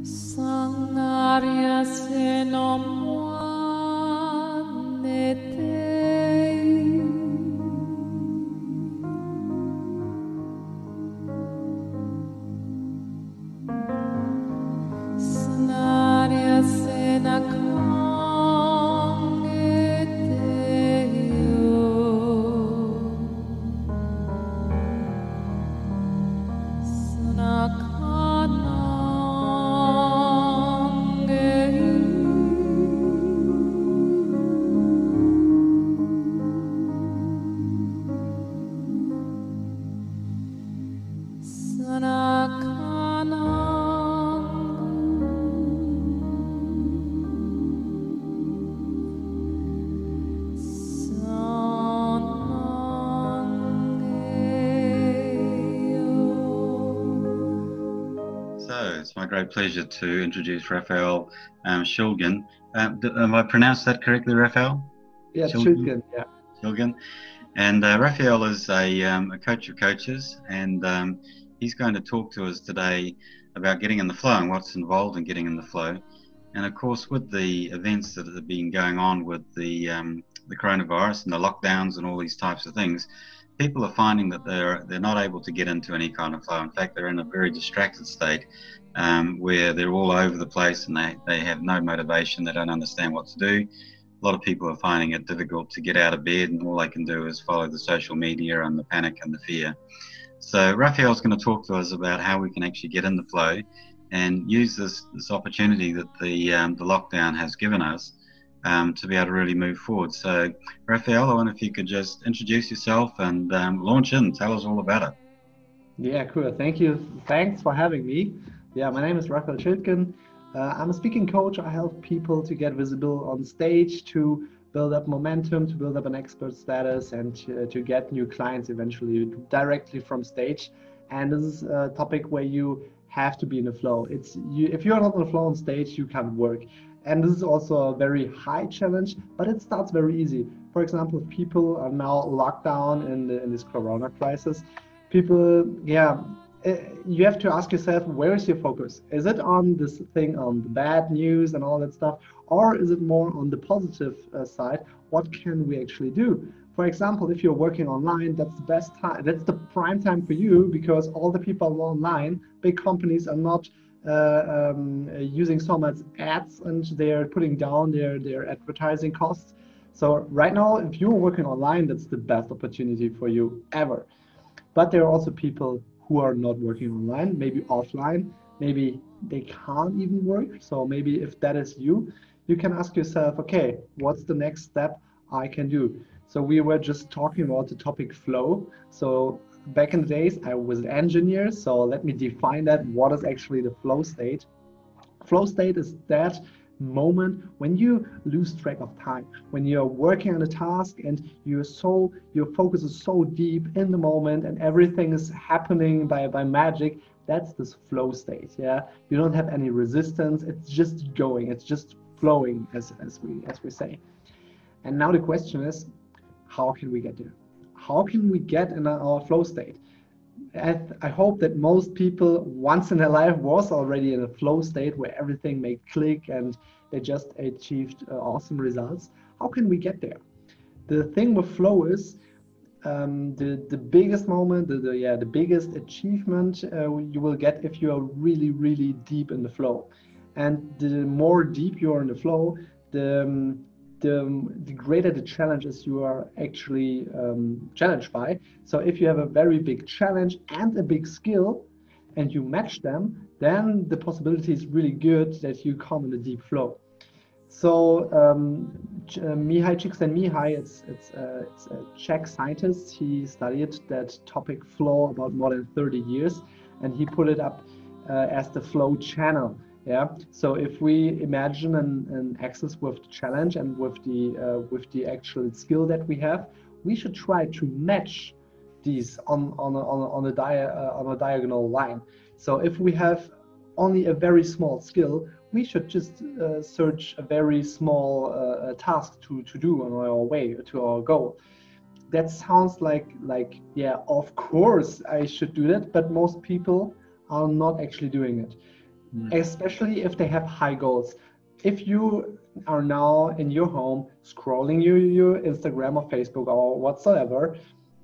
Sangaria se no muanete Sanaria se na It's my great pleasure to introduce Raphael Schildgen. Have I pronounced that correctly, Raphael? Yeah, Schildgen, yeah. Schildgen. And Raphael is a coach of coaches, and he's going to talk to us today about getting in the flow and what's involved in getting in the flow. And of course, with the events that have been going on with the coronavirus and the lockdowns and all these types of things, people are finding that they're not able to get into any kind of flow. In fact, they're in a very distracted state where they're all over the place and they have no motivation. They don't understand what to do. A lot of people are finding it difficult to get out of bed, and all they can do is follow the social media and the panic and the fear. So Raphael's going to talk to us about how we can actually get in the flow and use this opportunity that the lockdown has given us to be able to really move forward. So Raphael, I wonder if you could just introduce yourself and launch in, tell us all about it. Yeah, cool. Thank you. Thanks for having me. Yeah, my name is Raphael Schildgen. I'm a speaking coach. I help people to get visible on stage, to build up momentum, to build up an expert status, and to get new clients eventually directly from stage. And this is a topic where you have to be in the flow. If you're not in the flow on stage, you can't work. And this is also a very high challenge, but it starts very easy. For example, if people are now locked down in this corona crisis, people, you have to ask yourself, where is your focus? Is it on this thing, on the bad news and all that stuff? Or is it more on the positive side? What can we actually do? For example, if you're working online, that's the best time. That's the prime time for you, because all the people are online. Big companies are not using so much ads, and they're putting down their advertising costs. So right now, if you're working online, that's the best opportunity for you ever. But there are also people who are not working online, maybe offline, maybe they can't even work. So maybe if that is you, you can ask yourself, okay, what's the next step I can do? So we were just talking about the topic flow. So back in the days, I was an engineer. So let me define that. What is actually the flow state? Flow state is that moment when you lose track of time, when you're working on a task and your focus is so deep in the moment and everything is happening by magic. That's this flow state. Yeah, you don't have any resistance. It's just going. It's just flowing, as we say. And now the question is, how can we get there? How can we get in our flow state? I hope that most people once in their life was already in a flow state where everything made click and they just achieved awesome results. How can we get there? The thing with flow is the biggest moment, the biggest achievement you will get if you are really, really deep in the flow. And the more deep you are in the flow, the greater the challenges you are actually challenged by. So if you have a very big challenge and a big skill and you match them, then the possibility is really good that you come in a deep flow. So Mihai Csikszentmihalyi, it's a Czech scientist. He studied that topic flow about more than 30 years, and he put it up as the flow channel. Yeah. So if we imagine an axis with the challenge and with the actual skill that we have, we should try to match these on a diagonal line. So if we have only a very small skill, we should just search a very small task to do on our way to our goal. That sounds like yeah, of course I should do that, but most people are not actually doing it. especially if they have high goals. If you are now in your home scrolling your Instagram or Facebook or whatsoever,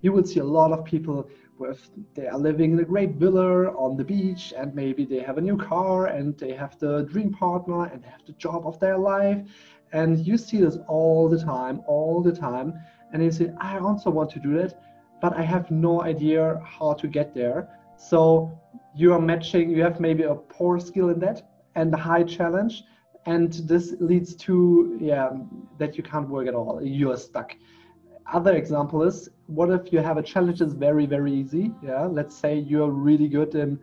you will see a lot of people with, they are living in a great villa on the beach, and maybe they have a new car and they have the dream partner and they have the job of their life. And you see this all the time. And you say, I also want to do that, but I have no idea how to get there. So you are matching, you have maybe a poor skill in that and a high challenge. And this leads to, that you can't work at all. You are stuck. Other example is, what if you have a challenge that's very, very easy? Yeah, let's say you're really good in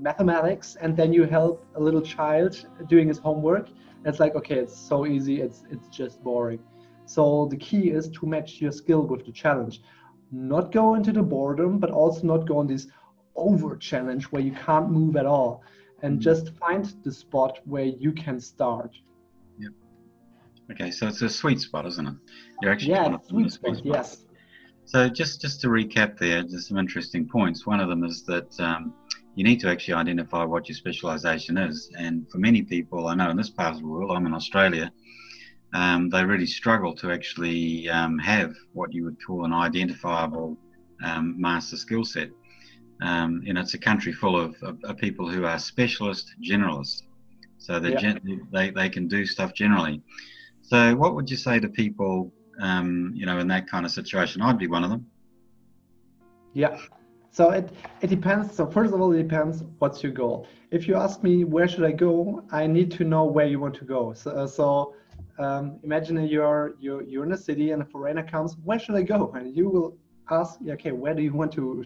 mathematics, and then you help a little child doing his homework. It's like, okay, it's so easy, it's just boring. So the key is to match your skill with the challenge. Not go into the boredom, but also not go on this over challenge where you can't move at all. And just find the spot where you can start. Yep. Okay, so it's a sweet spot, isn't it? You're actually sweet spot. Yes. So just to recap there, there's some interesting points. One of them is that you need to actually identify what your specialization is. And for many people, I know in this part of the world, I'm in Australia, they really struggle to actually have what you would call an identifiable master skill set. It's a country full of people who are specialist generalists. So they can do stuff generally. So what would you say to people, in that kind of situation? I'd be one of them. Yeah. So it depends. So first of all, it depends what's your goal. If you ask me, where should I go? I need to know where you want to go. So imagine you're in a city and a foreigner comes, where should I go? And you will ask, okay, where do you want to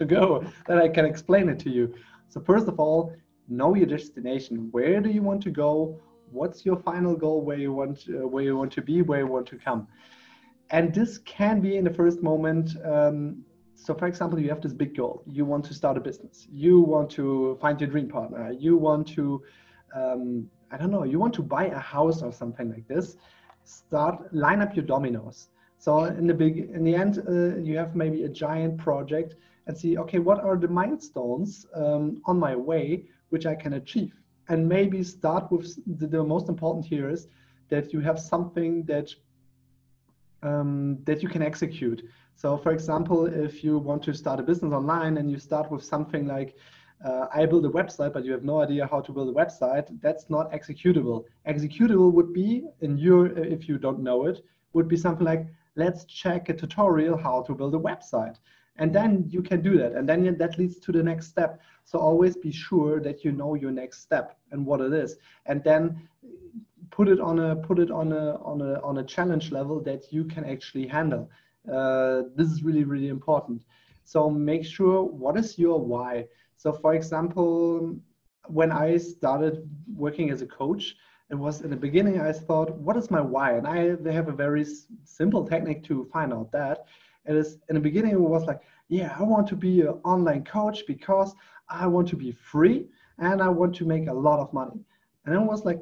go? Then I can explain it to you. So first of all, know your destination. Where do you want to go? What's your final goal? Where you want to be? Where you want to come? And this can be in the first moment. So for example, you have this big goal. You want to start a business. You want to find your dream partner. You want to, you want to buy a house or something like this. Line up your dominoes. So in the end, you have maybe a giant project and see, okay, what are the milestones on my way which I can achieve? And maybe start with the most important here is that you have something that you can execute. So for example, if you want to start a business online and you start with something like, I build a website, but you have no idea how to build a website, that's not executable. Executable would be, if you don't know it, would be something like, let's check a tutorial how to build a website. And then you can do that. And then that leads to the next step. So always be sure that you know your next step and what it is. And then put it on a challenge level that you can actually handle. This is really, really important. So make sure, what is your why? So for example, when I started working as a coach, it was in the beginning, I thought, what is my why? And they have a very simple technique to find out that. It is, in the beginning, it was like, yeah, I want to be an online coach because I want to be free and I want to make a lot of money. And then it was like,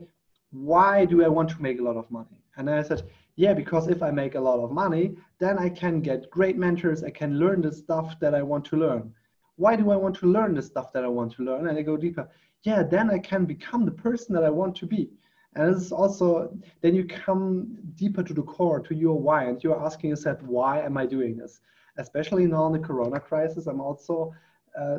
why do I want to make a lot of money? And then I said, yeah, because if I make a lot of money, then I can get great mentors. I can learn the stuff that I want to learn. Why do I want to learn the stuff that I want to learn? And I go deeper. Yeah, then I can become the person that I want to be. And this is also, then you come deeper to the core, to your why, and you're asking yourself, why am I doing this? Especially now in the Corona crisis, I'm also,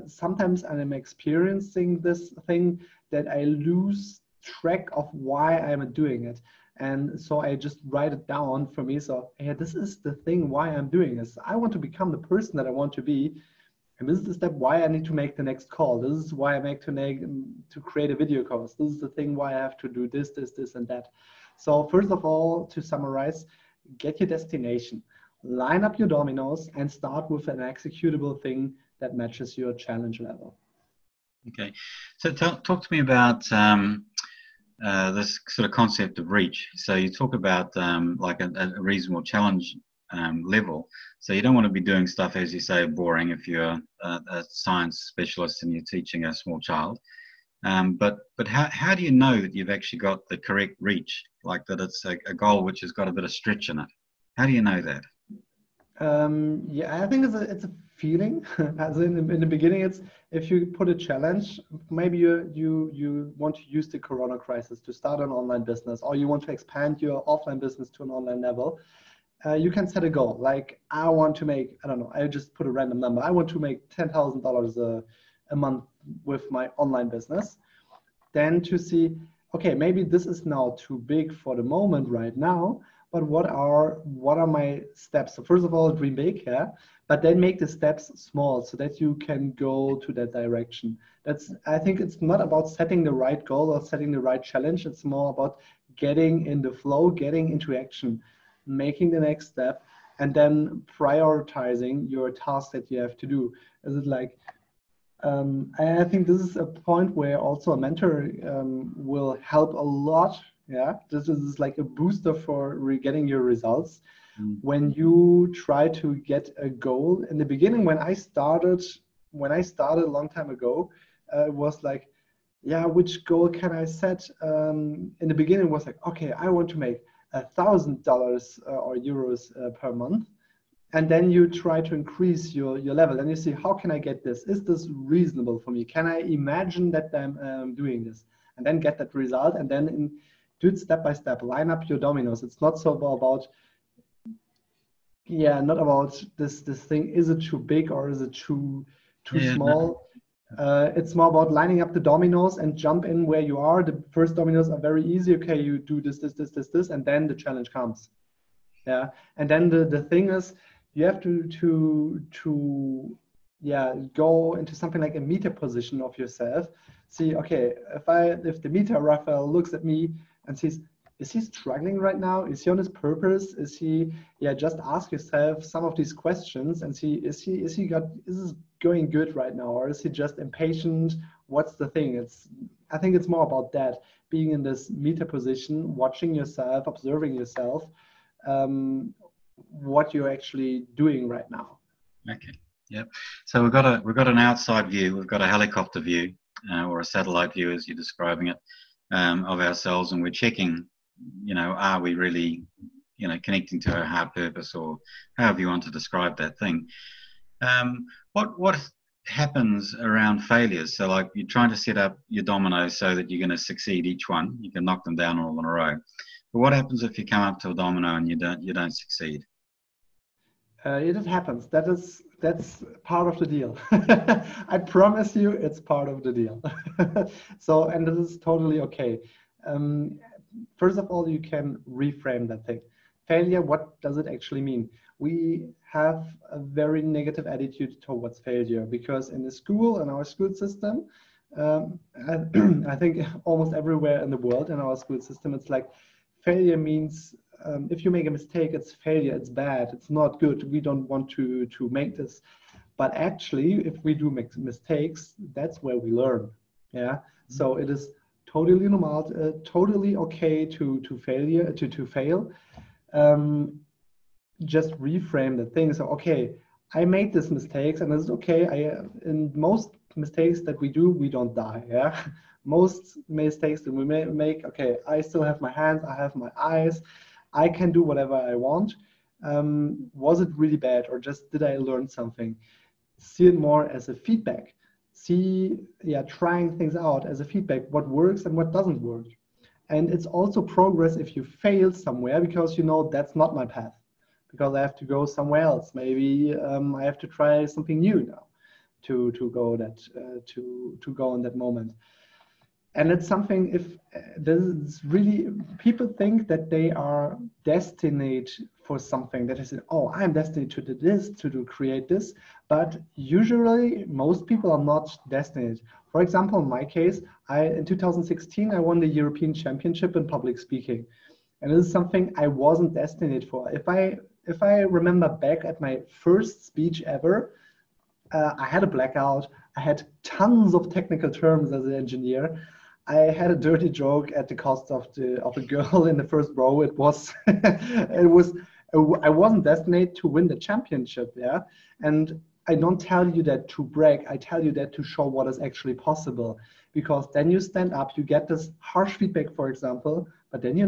sometimes I'm experiencing this thing that I lose track of why I'm doing it. And so I just write it down for me. So, yeah, this is the thing why I'm doing this. I want to become the person that I want to be. And this is the step why I need to make the next call. This is why I make to create a video course. This is the thing why I have to do this, and that. So first of all, to summarize, get your destination, line up your dominoes, and start with an executable thing that matches your challenge level. Okay, so talk to me about this sort of concept of reach. So you talk about like a reasonable challenge level. So you don't want to be doing stuff, as you say, boring if you're a science specialist and you're teaching a small child. But how do you know that you've actually got the correct reach, like that it's a goal which has got a bit of stretch in it? How do you know that? Yeah, I think it's a feeling. As in the beginning, it's if you put a challenge, maybe you want to use the Corona crisis to start an online business, or you want to expand your offline business to an online level. You can set a goal, like I want to make, I don't know, I just put a random number. I want to make $10,000 a month with my online business. Then to see, okay, maybe this is now too big for the moment right now, but what are my steps? So first of all, dream big, yeah, but then make the steps small so that you can go to that direction. I think it's not about setting the right goal or setting the right challenge. It's more about getting in the flow, getting into action, making the next step, and then prioritizing your tasks that you have to do. Is it like, I think this is a point where also a mentor will help a lot. Yeah, this is like a booster for getting your results. When you try to get a goal in the beginning, when I started a long time ago, it was like, yeah, which goal can I set? In the beginning, it was like, okay, I want to make $1,000 or euros per month. And then you try to increase your level and you see, how can I get this? Is this reasonable for me? Can I imagine that I'm doing this? And then get that result and then do it step by step, line up your dominoes. It's not so about, yeah, not about this thing, is it too big or is it too small? No. It's more about lining up the dominoes and jump in where you are. The first dominoes are very easy. Okay, you do this, and then the challenge comes. Yeah, and then the thing is, you have to go into something like a meter position of yourself. See, okay, if the meter Raphael looks at me and sees, is he struggling right now? Is he on his purpose? Is he, just ask yourself some of these questions and see, is this going good right now? Or is he just impatient? What's the thing? I think it's more about that, being in this meter position, watching yourself, observing yourself, what you're actually doing right now. Okay. Yep. So we've got an outside view. We've got a helicopter view or a satellite view, as you're describing it, of ourselves, and we're checking, are we really, connecting to our heart purpose, or however you want to describe that thing. What happens around failures? So like you're trying to set up your dominoes so that you're going to succeed each one. You can knock them down all in a row. But what happens if you come up to a domino and you don't succeed? It happens. That's part of the deal. I promise you, it's part of the deal. So, and this is totally okay. First of all, you can reframe that thing. Failure, what does it actually mean? We have a very negative attitude towards failure because in our school system, I think almost everywhere in the world in our school system, it's like failure means if you make a mistake, it's failure, it's bad, it's not good, we don't want to make this. But actually, if we do make mistakes, that's where we learn. Yeah. So it is totally normal, totally okay to fail. Just reframe the thing. So okay, I made these mistakes, and it's okay. In most mistakes that we do, we don't die. Yeah. Most mistakes that we make, okay, I still have my hands, I have my eyes, I can do whatever I want. Was it really bad, or just did I learn something? See it more as a feedback. See, trying things out as a feedback, what works and what doesn't work. And it's also progress if you fail somewhere, because that's not my path, because I have to go somewhere else. Maybe I have to try something new now to go in that moment. And it's something, if there's really, people think that they are destined for something, that is, oh, I'm destined to do this, create this. But usually most people are not destined. For example, in my case, in 2016, I won the European Championship in public speaking. And this is something I wasn't destined for. If I remember back at my first speech ever, I had a blackout. I had tons of technical terms as an engineer. I had a dirty joke at the cost of a girl in the first row. It was, I wasn't destined to win the championship, yeah. And I don't tell you that to brag. I tell you that to show what is actually possible, because then you stand up, you get this harsh feedback, for example, but then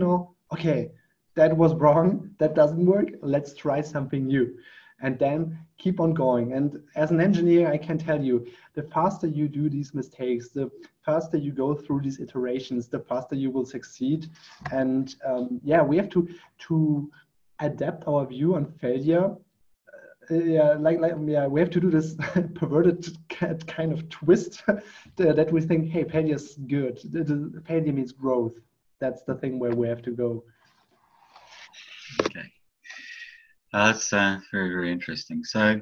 okay, that was wrong, that doesn't work. Let's try something new. and then keep on going. And as an engineer, I can tell you, the faster you do these mistakes, the faster you go through these iterations, the faster you will succeed. And yeah, we have to adapt our view on failure. Yeah, yeah, we have to do this perverted kind of twist that we think, hey, failure is good. Failure means growth. That's the thing where we have to go. Okay, that's very, very interesting. So,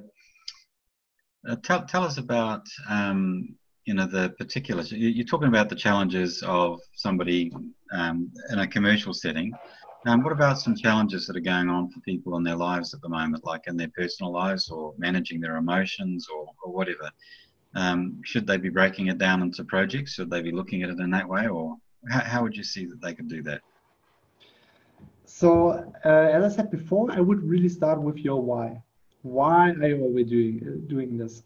tell us about the particulars. You're talking about the challenges of somebody in a commercial setting. What about some challenges that are going on for people in their lives at the moment, like in their personal lives or managing their emotions or whatever? Should they be breaking it down into projects? Should they be looking at it in that way? Or how would you see that they could do that? So, as I said before, I would really start with your why. Why are we doing this?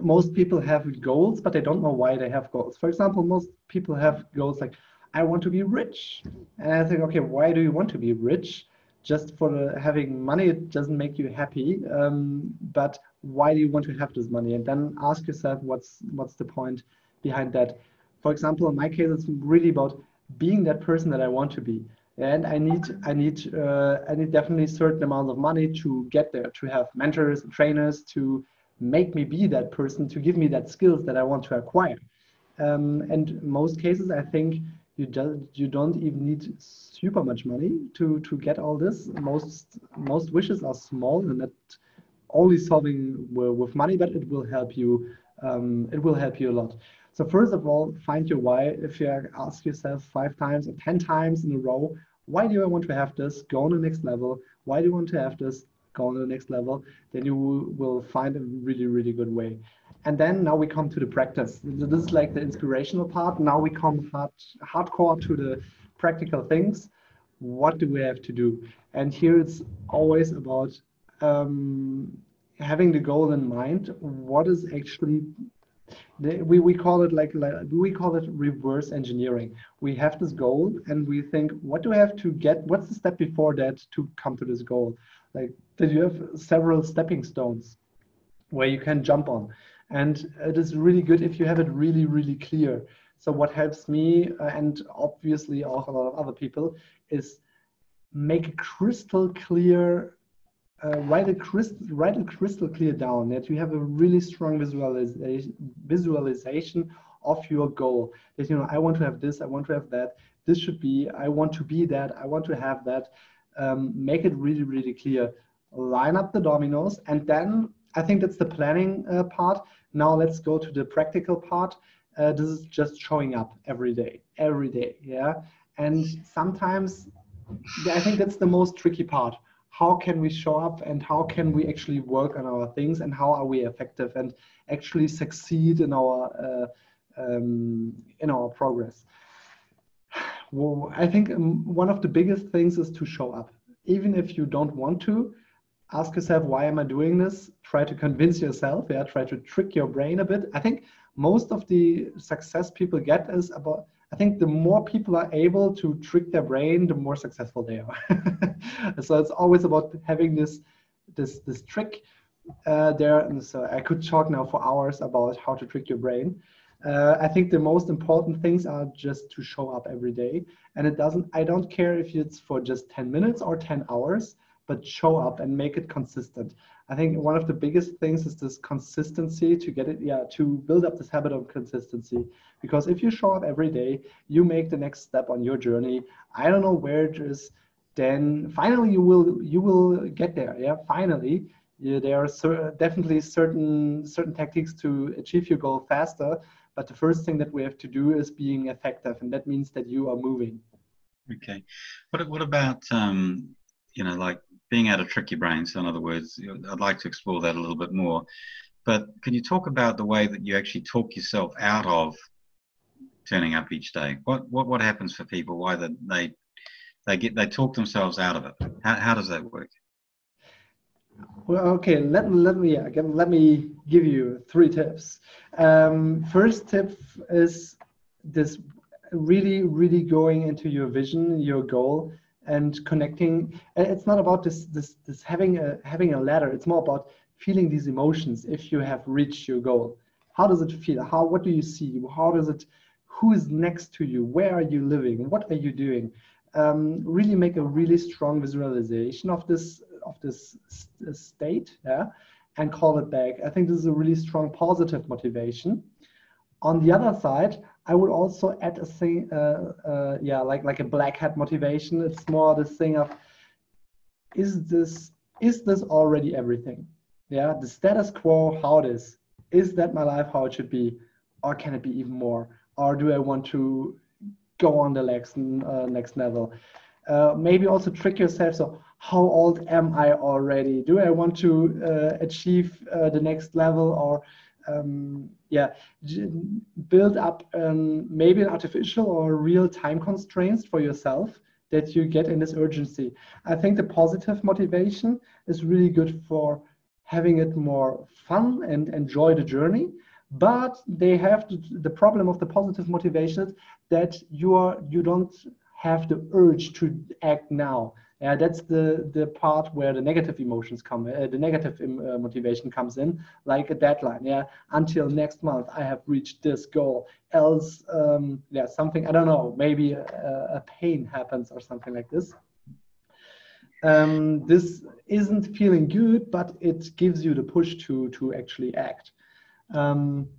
Most people have goals, but they don't know why they have goals. For example, most people have goals like, I want to be rich. And I think, okay, why do you want to be rich? Just for having money, it doesn't make you happy. But why do you want to have this money? And then ask yourself, what's the point behind that? For example, in my case, it's really about being that person that I want to be. And I need definitely certain amount of money to get there, to have mentors and trainers to make me be that person, to give me that skills that I want to acquire. And in most cases, I think you don't even need super much money to get all this. Most wishes are small and not only solving with money, but it will help you. It will help you a lot. So first of all, find your why. If you ask yourself 5 times or 10 times in a row, why do I want to have this? Go on the next level. Why do you want to have this? Go on to the next level. Then you will find a really, really good way. And then now we come to the practice. This is like the inspirational part. Now we come hardcore to the practical things. What do we have to do? And here it's always about having the goal in mind. What is actually we call it we call it reverse engineering. We have this goal and we think, what do I have to get? What's the step before that to come to this goal? Like, that you have several stepping stones where you can jump on. And it is really good if you have it really, really clear. So what helps me, and obviously also a lot of other people, is make a crystal clear, write a crystal clear down, that you have a really strong visualization of your goal. That, you know, I want to have this, I want to have that, this should be, I want to be that, I want to have that. Make it really, really clear. Line up the dominoes, and then I think that's the planning part. Now let's go to the practical part. This is just showing up every day, yeah. And sometimes I think that's the most tricky part. How can we show up, and how can we actually work on our things, and how are we effective and actually succeed in our progress? Well, I think one of the biggest things is to show up. Even if you don't want to, ask yourself, why am I doing this? Try to convince yourself, yeah, try to trick your brain a bit. I think most of the success people get is about, I think the more people are able to trick their brain, the more successful they are. So it's always about having this trick there. And so I could talk now for hours about how to trick your brain. I think the most important things are just to show up every day. And I don't care if it's for just 10 minutes or 10 hours, but show up and make it consistent. I think one of the biggest things is this consistency, to get it, to build up this habit of consistency. Because if you show up every day, you make the next step on your journey. I don't know where it is, then finally you will get there. Yeah, finally. Yeah, there are definitely certain techniques to achieve your goal faster. But the first thing that we have to do is being effective, and that means that you are moving. Okay. What about like being able to trick your brain? So in other words, I'd like to explore that a little bit more. But can you talk about the way that you actually talk yourself out of turning up each day? What happens for people? Why they talk themselves out of it? How does that work? Well, okay, let me give you 3 tips. First tip is this: really, really going into your vision, your goal, and connecting. It's not about this having a ladder. It's more about feeling these emotions. If you have reached your goal, how does it feel? What do you see? How does it? Who is next to you? Where are you living? What are you doing? Really make a really strong visualization of this state, yeah, and call it back. I think this is a really strong positive motivation. On the other side, I would also add a thing, yeah, like a black hat motivation. It's more this thing of, is this already everything? Yeah, the status quo, how it is that my life how it should be, or can it be even more? Or do I want to go on the next level? Maybe also trick yourself. So how old am I already? Do I want to achieve the next level, or yeah, build up maybe an artificial or real time constraints for yourself that you get in this urgency. I think the positive motivation is really good for having it more fun and enjoy the journey. But they have the problem of the positive motivation is that you don't have the urge to act now. That's the part where the negative emotions come, the negative motivation comes in, like a deadline. Yeah, until next month I have reached this goal. Else, yeah, something, I don't know, maybe a pain happens or something like this. This isn't feeling good, but it gives you the push to actually act.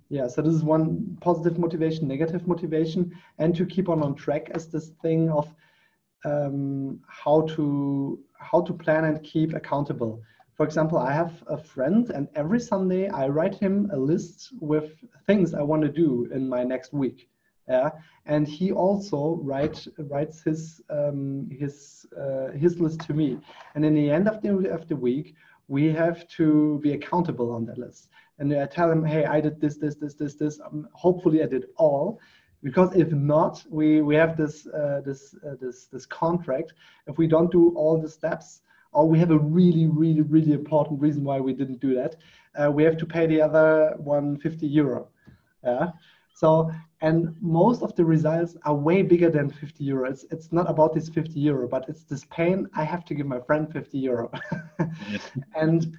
Yeah, so this is one positive motivation. Negative motivation, and to keep on track is this thing of how to plan and keep accountable. For example, I have a friend, and every Sunday I write him a list with things I want to do in my next week. Yeah, and he also writes his list to me. And in the end of the week, we have to be accountable on that list. And I tell him, hey, I did this. Hopefully, I did all, because if not, we have this contract. If we don't do all the steps, or we have a really important reason why we didn't do that, we have to pay the other 150 euro. Yeah. So, and most of the results are way bigger than 50 euro. It's not about this 50 euro, but it's this pain. I have to give my friend 50 euro. Yes. And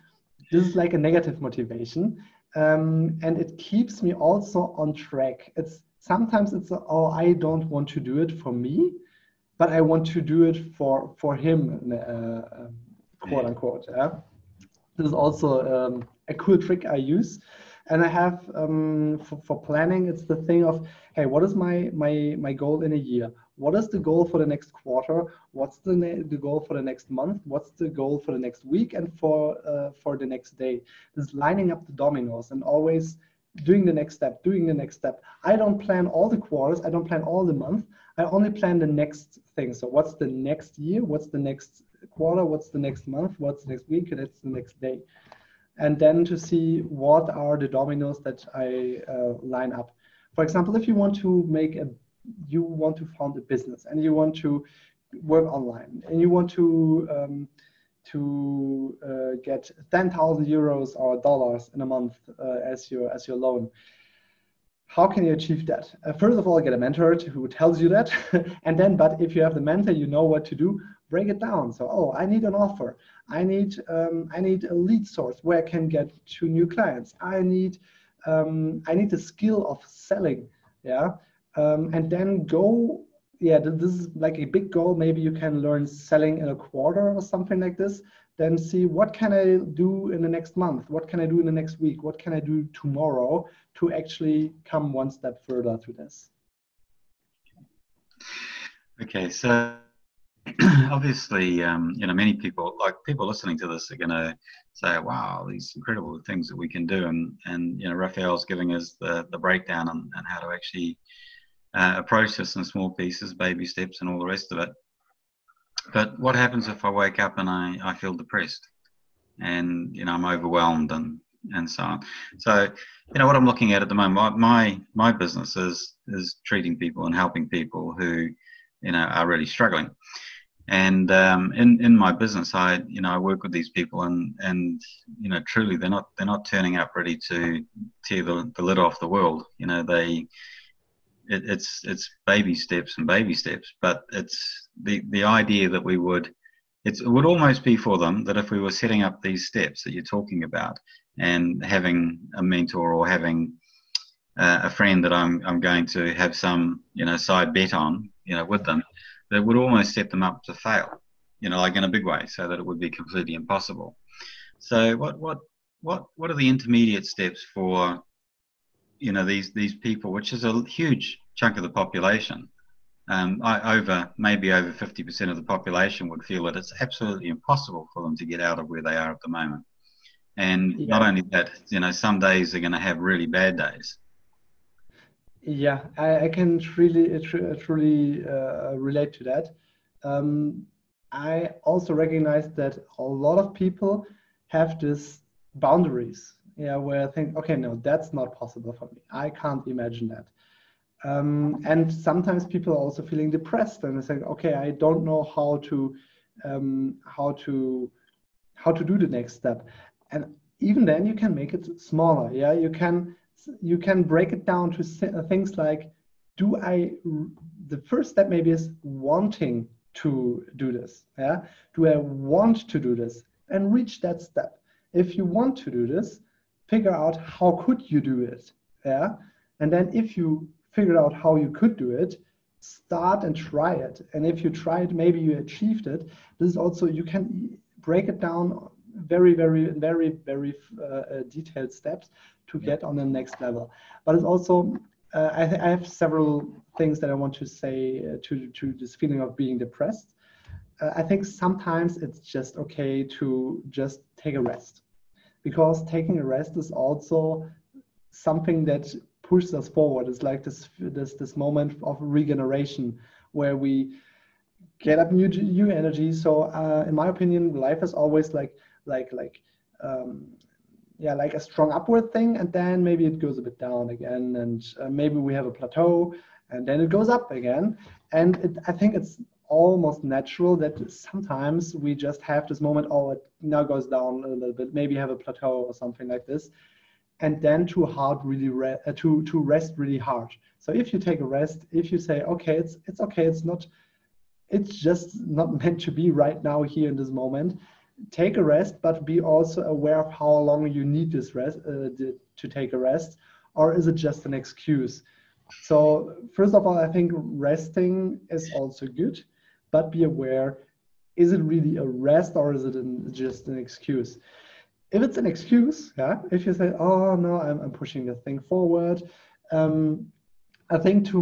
this is like a negative motivation. And it keeps me also on track. Sometimes it's, oh, I don't want to do it for me, but I want to do it for him, quote unquote. Yeah? This is also a cool trick I use. And I have, for planning, it's the thing of, hey, what is my goal in a year? What is the goal for the next quarter? What's the goal for the next month? What's the goal for the next week and for the next day? This lining up the dominoes and always doing the next step. I don't plan all the quarters. I don't plan all the months. I only plan the next thing. So what's the next year? What's the next quarter? What's the next month? What's the next week? And that's the next day. And then to see what are the dominoes that I line up. For example, if you want to found a business and you want to work online and you want to get 10,000 euros or dollars in a month as your loan. How can you achieve that? First of all, get a mentor who tells you that, and then, but if you have the mentor, you know what to do. Break it down. So, oh, I need an offer. I need a lead source where I can get 2 new clients. I need the skill of selling. Yeah, and then go. Yeah, this is like a big goal. Maybe you can learn selling in a quarter or something like this. Then see what can I do in the next month? What can I do in the next week? What can I do tomorrow to actually come one step further to this? Okay, so obviously, many people, like people listening to this, are going to say, "Wow, these incredible things that we can do," and Raphael's giving us the breakdown on how to actually approach this in small pieces, baby steps, and all the rest of it. But what happens if I wake up and I feel depressed, and I'm overwhelmed and so on? So what I'm looking at the moment, my business is treating people and helping people who are really struggling. And in my business, I work with these people, and truly they're not turning up ready to tear the lid off the world. it's baby steps and baby steps, but it's the idea that it would almost be for them that if we were setting up these steps that you're talking about and having a mentor or having a friend that I'm going to have some side bet on with them, that would almost set them up to fail, like in a big way, so that it would be completely impossible. So what are the intermediate steps for these people, which is a huge chunk of the population? Maybe over 50% of the population would feel that it's absolutely impossible for them to get out of where they are at the moment. And not only that, some days they're going to have really bad days. Yeah, I can truly relate to that. I also recognize that a lot of people have this boundaries, where I think, okay, no, that's not possible for me. I can't imagine that. And sometimes people are also feeling depressed and they say, okay, I don't know how to do the next step. And even then you can make it smaller. Yeah, you can break it down to things like, the first step maybe is wanting to do this. Yeah, do I want to do this? And reach that step. If you want to do this, figure out how could you do it. Yeah, and then if you figure out how you could do it, start and try it. And if you try it, maybe you achieved it. This is also, you can break it down very detailed steps to get on the next level. But it's also, I have several things that I want to say to this feeling of being depressed. I think sometimes it's just okay to just take a rest, because taking a rest is also something that pushes us forward. It's like this moment of regeneration where we get up new energy. So in my opinion, life is always like a strong upward thing, and then maybe it goes a bit down again, and maybe we have a plateau, and then it goes up again. And I think it's almost natural that sometimes we just have this moment, oh, it now goes down a little bit, maybe have a plateau or something like this, and then to rest really hard. So if you take a rest, if you say, okay, it's okay, it's just not meant to be right now here in this moment, take a rest, but be also aware of how long you need this rest to take a rest, or is it just an excuse? So first of all, I think resting is also good, but be aware, is it really a rest or is it just an excuse? If it's an excuse, yeah, if you say, oh no, I'm pushing the thing forward, I think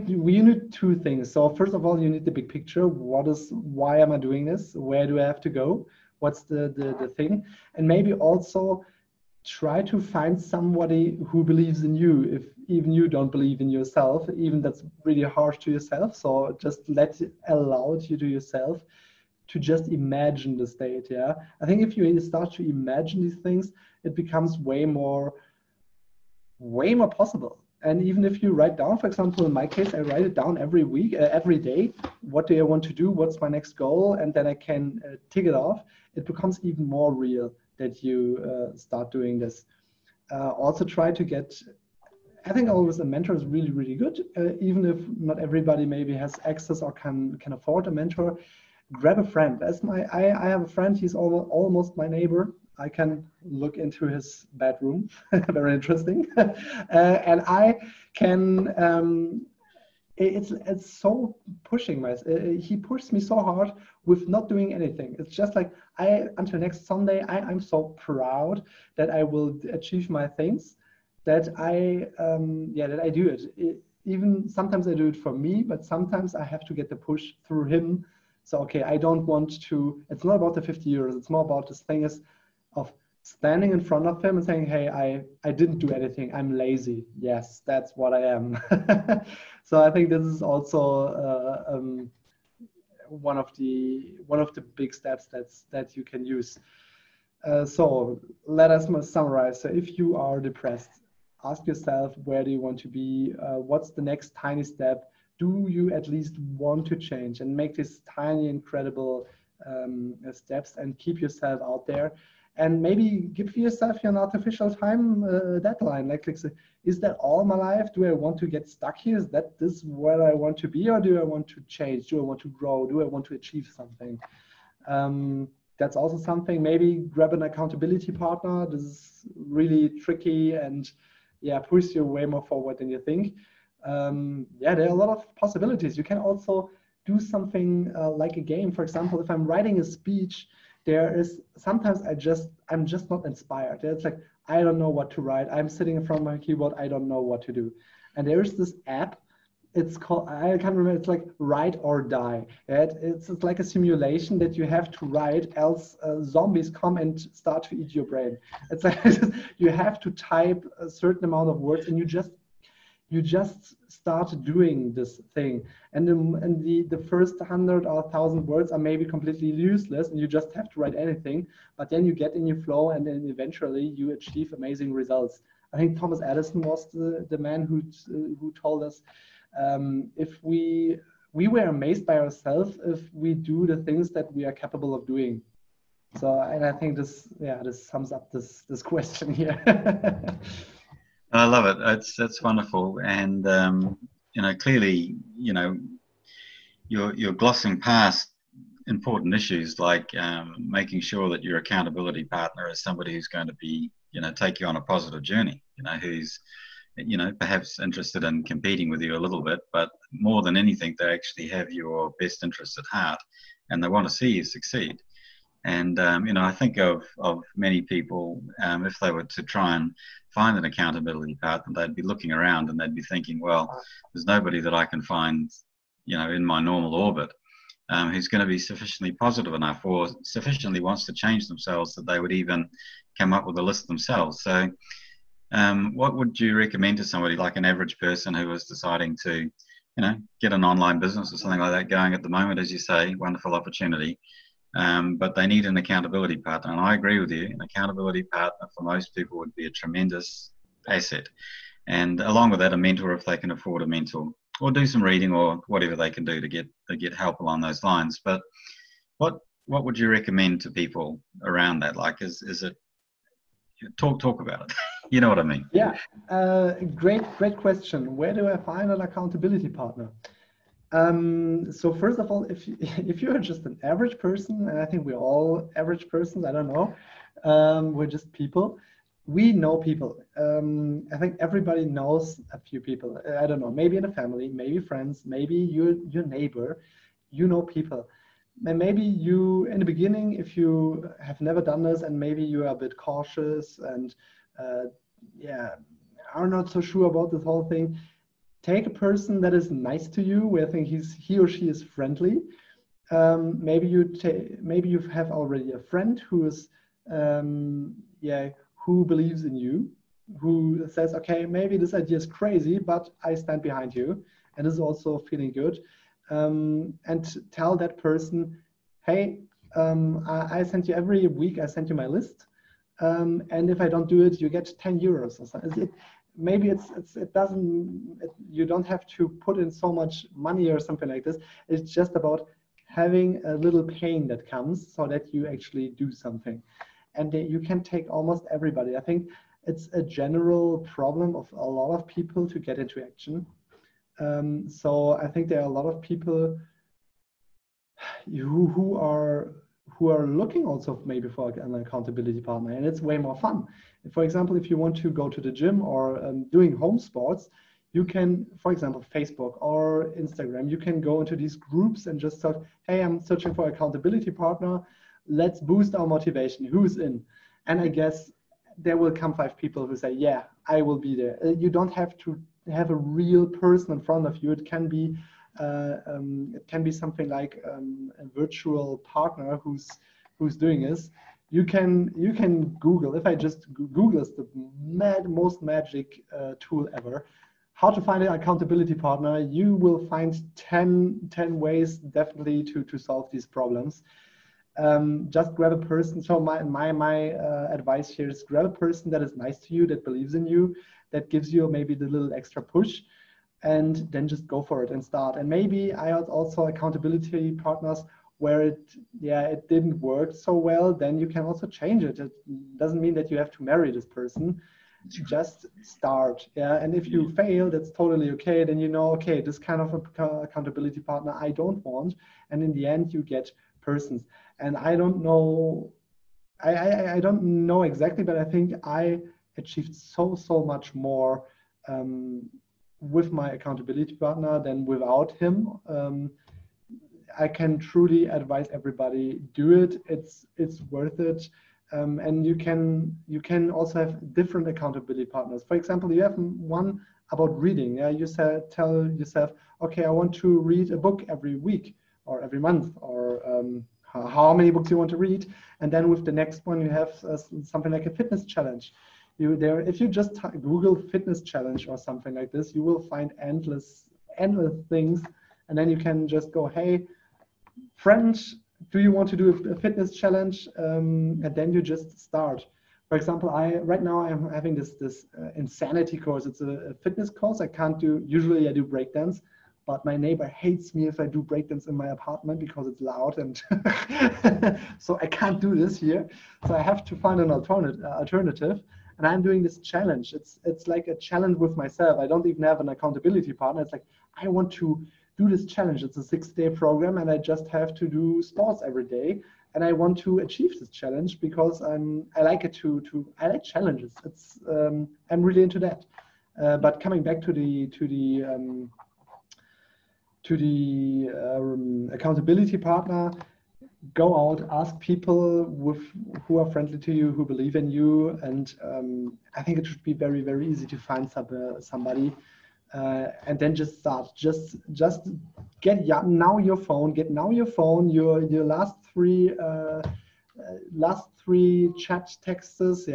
we need two things. So first of all, you need the big picture. Why am I doing this? Where do I have to go? What's the thing? And maybe also try to find somebody who believes in you. If even you don't believe in yourself, even that's really harsh to yourself. So just allow it you to yourself to just imagine the state. Yeah, I think if you start to imagine these things, it becomes way more possible. And even if you write down, for example, in my case, I write it down every day. What do I want to do? What's my next goal? And then I can tick it off. It becomes even more real that you start doing this. Also try to get, I think always a mentor is really, really good. Even if not everybody maybe has access or can afford a mentor, grab a friend. I have a friend, he's almost my neighbor. I can look into his bedroom, very interesting. And I can, it's so pushing he pushes me so hard with not doing anything. It's just like, until next Sunday, I'm so proud that I will achieve my things, that I do it. Even sometimes I do it for me, but sometimes I have to get the push through him. So, okay, I don't want to, it's not about the 50 euros. It's more about this thing of standing in front of him and saying, hey, I didn't do anything. I'm lazy. Yes, that's what I am. So I think this is also one of the big steps that you can use. So let us summarize. So if you are depressed, ask yourself, where do you want to be? What's the next tiny step? Do you at least want to change, and make these tiny, incredible steps and keep yourself out there? and maybe give yourself an artificial time deadline. Like, is that all my life? Do I want to get stuck here? Is that this where I want to be, or do I want to change? Do I want to grow? Do I want to achieve something? That's also something. Maybe grab an accountability partner. This is really tricky, and yeah, push you way more forward than you think. Yeah, there are a lot of possibilities. You can also do something like a game. For example, if I'm writing a speech, there is sometimes I'm just not inspired. It's like, I don't know what to write. I'm sitting in front of my keyboard. I don't know what to do. And there is this app. It's called, I can't remember, it's like Write or Die. It's like a simulation that you have to write, else zombies come and start to eat your brain. It's like you have to type a certain amount of words, and you just start doing this thing. And the first 100 or 1,000 words are maybe completely useless, and you just have to write anything. But then you get in your flow, and then eventually you achieve amazing results. I think Thomas Edison was the man who told us, if we were amazed by ourselves if we do the things that we are capable of doing. So, and I think this sums up this question here. I love it. That's wonderful, and clearly, you're glossing past important issues like making sure that your accountability partner is somebody who's going to be, take you on a positive journey. Who's perhaps interested in competing with you a little bit, but more than anything, they actually have your best interests at heart, and they want to see you succeed. And I think of many people, if they were to try and find an accountability partner, they'd be looking around and they'd be thinking, well, there's nobody that I can find, in my normal orbit, who's going to be sufficiently positive enough or sufficiently wants to change themselves that they would even come up with a list themselves. So what would you recommend to somebody like an average person who is deciding to, get an online business or something like that going at the moment? As you say, wonderful opportunity. But they need an accountability partner. And I agree with you. An accountability partner for most people would be a tremendous asset. And along with that, a mentor if they can afford a mentor, or do some reading or whatever they can do to get help along those lines. But what would you recommend to people around that? Like, is it talk about it? You know what I mean? Yeah, great question. Where do I find an accountability partner? So first of all, if you're just an average person, and I think we're all average persons, I don't know, we're just people. We know people. I think everybody knows a few people. I don't know, maybe in a family, maybe friends, maybe your neighbor. You know people. And maybe you, in the beginning, if you have never done this, and maybe you are a bit cautious and are not so sure about this whole thing, take a person that is nice to you, where I think he or she is friendly. Maybe you have already a friend who is who believes in you, who says, okay, maybe this idea is crazy, but I stand behind you, and is also feeling good. And tell that person, hey, I send you every week, I send you my list. And if I don't do it, you get 10 euros or something. Maybe you don't have to put in so much money or something like this. It's just about having a little pain that comes so that you actually do something. And you can take almost everybody. I think it's a general problem of a lot of people to get into action. So I think there are a lot of people who are looking also maybe for an accountability partner, and it's way more fun. For example, if you want to go to the gym or doing home sports, you can, for example, Facebook or Instagram, you can go into these groups and just talk, hey, I'm searching for accountability partner. Let's boost our motivation. Who's in? And I guess there will come 5 people who say, yeah, I will be there. You don't have to have a real person in front of you. It can be something like a virtual partner who's doing this. You can Google. If I just Google is the most magic tool ever. How to find an accountability partner? You will find 10 ways definitely to solve these problems. Just grab a person. So my advice here is grab a person that is nice to you, that believes in you, that gives you maybe the little extra push, and then just go for it and start. And maybe I also accountability partners where it didn't work so well, then you can also change it. It doesn't mean that you have to marry this person. Just start. And if you fail, that's totally okay. Then you know, okay, this kind of accountability partner I don't want. And in the end, you get persons. And I don't know, I don't know exactly, but I think I achieved so much more with my accountability partner than without him. I can truly advise everybody, do it. It's worth it. And you can also have different accountability partners. For example, you have one about reading. You tell yourself, okay, I want to read a book every week or every month, or how many books you want to read. And then with the next one, you have something like a fitness challenge. If you just Google fitness challenge or something like this, you will find endless things. And then you can just go, hey, friend, do you want to do a fitness challenge? And then you just start. For example, right now I'm having this insanity course. It's a fitness course. Usually I do breakdance, but my neighbor hates me if I do breakdance in my apartment because it's loud, and so I can't do this here. So I have to find an alternative. And I'm doing this challenge. It's like a challenge with myself. I don't even have an accountability partner. It's like, I want to do this challenge. It's a 6-day program, and I just have to do sports every day. And I want to achieve this challenge because I like it I like challenges. I'm really into that. But coming back to the accountability partner, go out, ask people who are friendly to you, who believe in you, and I think it should be very, very easy to find somebody, and then just start. Just get now your phone. Your last three chat texts.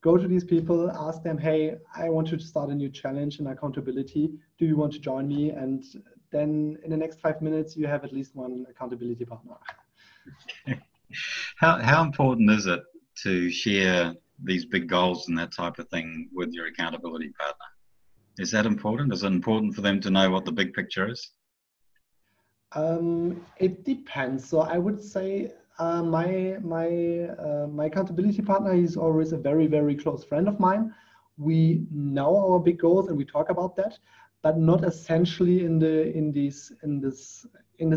Go to these people, ask them, hey, I want to start a new challenge in accountability. Do you want to join me? And then in the next 5 minutes, you have at least one accountability partner. How important is it to share these big goals and that type of thing with your accountability partner? Is that important? Is it important for them to know what the big picture is? It depends. So I would say my accountability partner is always a very, very close friend of mine. We know our big goals and we talk about that, but not essentially in this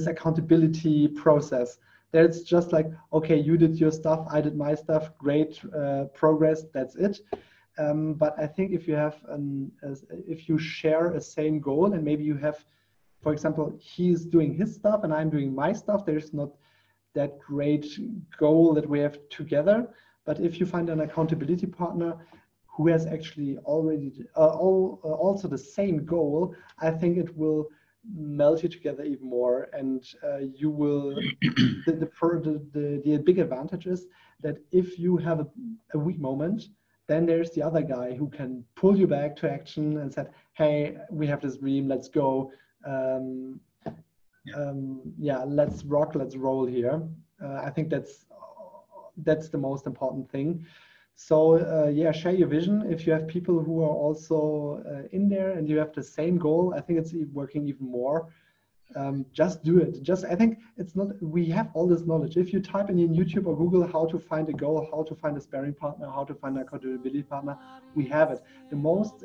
accountability process. That's just like, okay, you did your stuff, I did my stuff, great progress, that's it. But I think if you share a same goal, and maybe you have, for example, he's doing his stuff and I'm doing my stuff, there's not that great goal that we have together. But if you find an accountability partner who has actually already also the same goal, I think it will melt you together even more, and you will the big advantage is that if you have a weak moment, then there's the other guy who can pull you back to action and said, hey, we have this dream, let's go, let's rock, let's roll here. I think that's the most important thing. So share your vision. If you have people who are also in there and you have the same goal, I think it's working even more. Just do it. I think it's not, we have all this knowledge. If you type in YouTube or Google how to find a goal, how to find a sparring partner, how to find an accountability partner, we have it. The most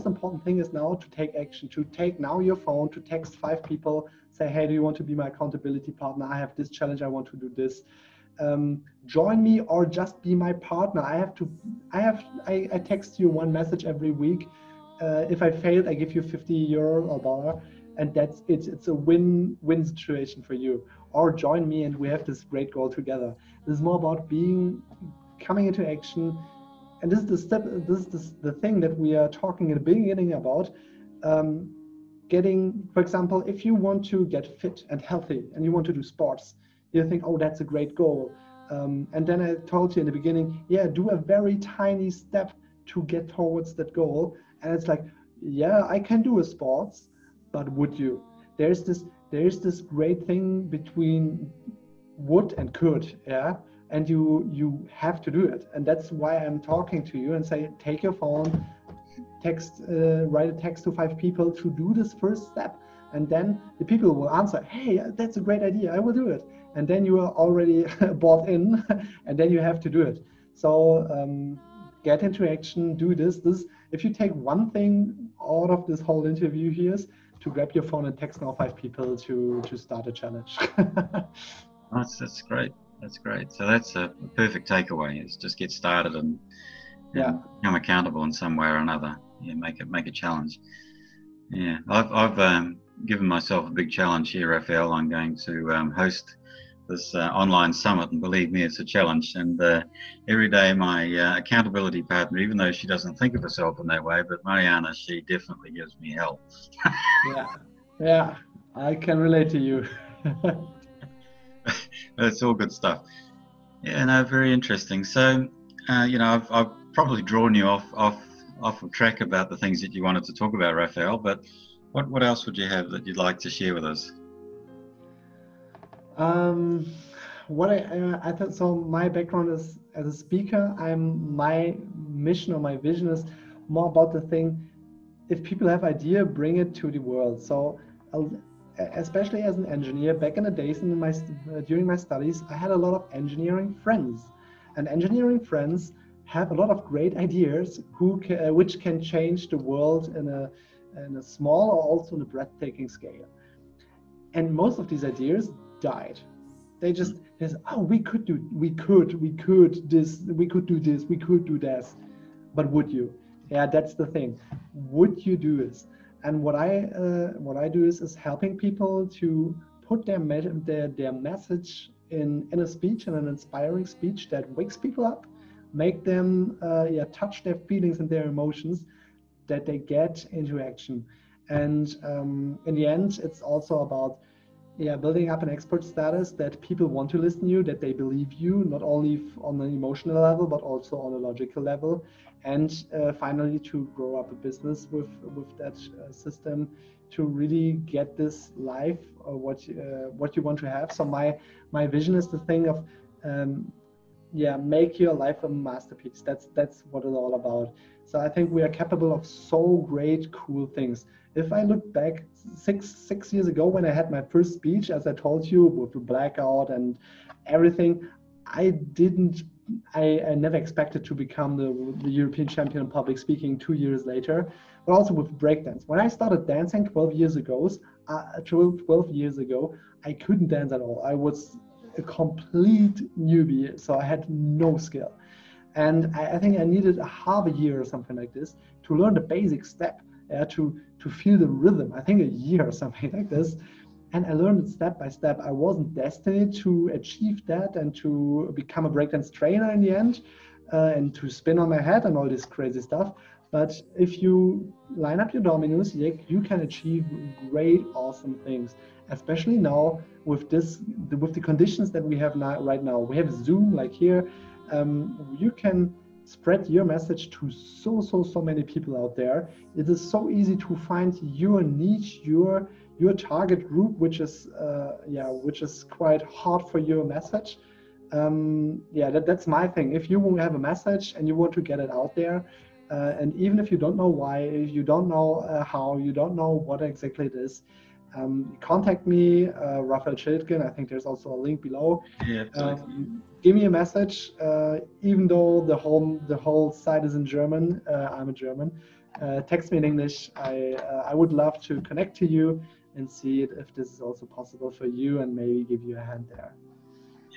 important thing is now to take action, to take now your phone, to text 5 people, say, hey, do you want to be my accountability partner? I have this challenge, I want to do this. Join me or just be my partner. I text you 1 message every week. If I failed, I give you €50 or $1, and that's it. It's a win-win situation for you. Or join me and we have this great goal together. This is more about coming into action. And this is the step, the thing that we are talking in the beginning about. For example, if you want to get fit and healthy and you want to do sports, you think, oh, that's a great goal. And then I told you in the beginning, do a very tiny step to get towards that goal. And it's like, I can do a sports, but would you? There's this great thing between would and could, and you have to do it. And that's why I'm talking to you and say, take your phone, write a text to 5 people to do this first step. and then the people will answer, hey, that's a great idea, I will do it. And then you are already bought in, and then you have to do it. So get into action, do this. If you take one thing out of this whole interview here, is to grab your phone and text now 5 people to start a challenge. That's great. That's great. So that's a perfect takeaway, is just get started and become accountable in some way or another. Yeah, make a challenge. Yeah, I've given myself a big challenge here, Raphael. I'm going to host this online summit, and believe me, it's a challenge. And every day my accountability partner, even though she doesn't think of herself in that way, but Mariana, she definitely gives me help. Yeah, I can relate to you. That's all good stuff. Yeah, no, very interesting. So, I've probably drawn you off of track about the things that you wanted to talk about, Raphael, but what else would you have that you'd like to share with us? What I thought, so my background is as a speaker. My mission or my vision is more about the thing, if people have idea, bring it to the world. So especially as an engineer, back in the days during my studies, I had a lot of engineering friends, and engineering friends have a lot of great ideas which can change the world in a small or also in a breathtaking scale. And most of these ideas died. They just said, oh, we could do this, we could do this, but would you? Yeah, that's the thing. Would you do this? And what I do is helping people to put their message in a speech, in an inspiring speech that wakes people up, make them touch their feelings and their emotions, that they get into action. And in the end, it's also about building up an expert status, that people want to listen to you, that they believe you, not only on an emotional level, but also on a logical level. And finally, to grow up a business with that system, to really get this life, what you want to have. So my vision is the thing of make your life a masterpiece. That's what it's all about. So I think we are capable of so great, cool things. If I look back six years ago, when I had my first speech, as I told you, with the blackout and everything, I never expected to become the European champion in public speaking 2 years later, but also with breakdance. When I started dancing 12 years ago, I couldn't dance at all. I was a complete newbie, so I had no skill. And I think I needed a half a year or something like this to learn the basic step, to feel the rhythm. I think a year or something like this. And I learned it step by step. I wasn't destined to achieve that and to become a breakdance trainer in the end, and to spin on my head and all this crazy stuff. But if you line up your dominoes, you can achieve great, awesome things. Especially now with the conditions that we have right now. We have Zoom, like here. You can spread your message to so many people out there. It is so easy to find your niche, your target group, which is quite hard for your message. That's my thing. If you have a message and you want to get it out there, and even if you don't know why, if you don't know how, you don't know what exactly it is, contact me, Raphael Schildgen. I think there's also a link below. Yeah, absolutely. Give me a message, even though the whole site is in German. I'm a German. Text me in English. I would love to connect to you and see if this is also possible for you, and maybe give you a hand there.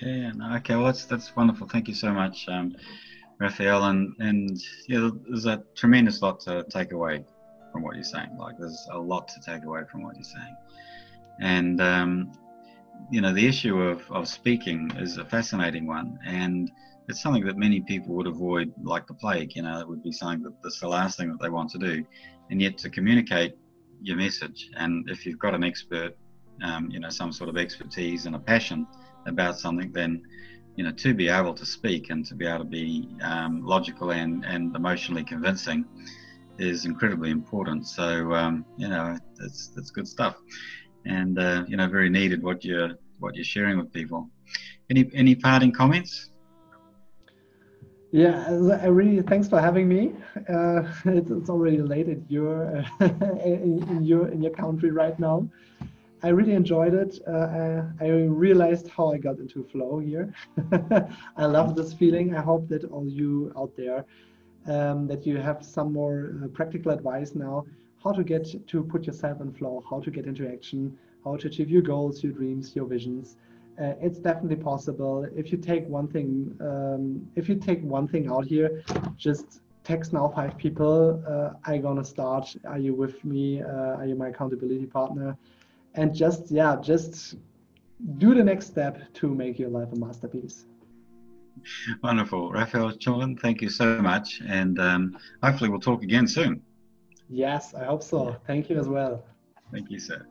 Yeah, no, okay, well that's wonderful. Thank you so much, Raphael, and there's a tremendous lot to take away from what you're saying. Like, there's a lot to take away from what you're saying, and the issue of speaking is a fascinating one, and it's something that many people would avoid like the plague. It would be something that's the last thing that they want to do, and yet to communicate your message, and if you've got an expert, some sort of expertise and a passion about something, then to be able to speak and to be able to be logical and emotionally convincing is incredibly important. So that's good stuff, and very needed what you're sharing with people. Any parting comments? Yeah, I really thanks for having me. It's already late at your in your country right now. I really enjoyed it. I realized how I got into flow here. I love this feeling. I hope that all you out there that you have some more practical advice now, how to get to put yourself in flow, how to get into action, how to achieve your goals, your dreams, your visions. It's definitely possible. If you take one thing out here, just text now 5 people. I'm gonna start. Are you with me? Are you my accountability partner? And just do the next step to make your life a masterpiece. Wonderful. Raphael Schildgen, thank you so much. And hopefully we'll talk again soon. Yes, I hope so. Thank you as well. Thank you, sir.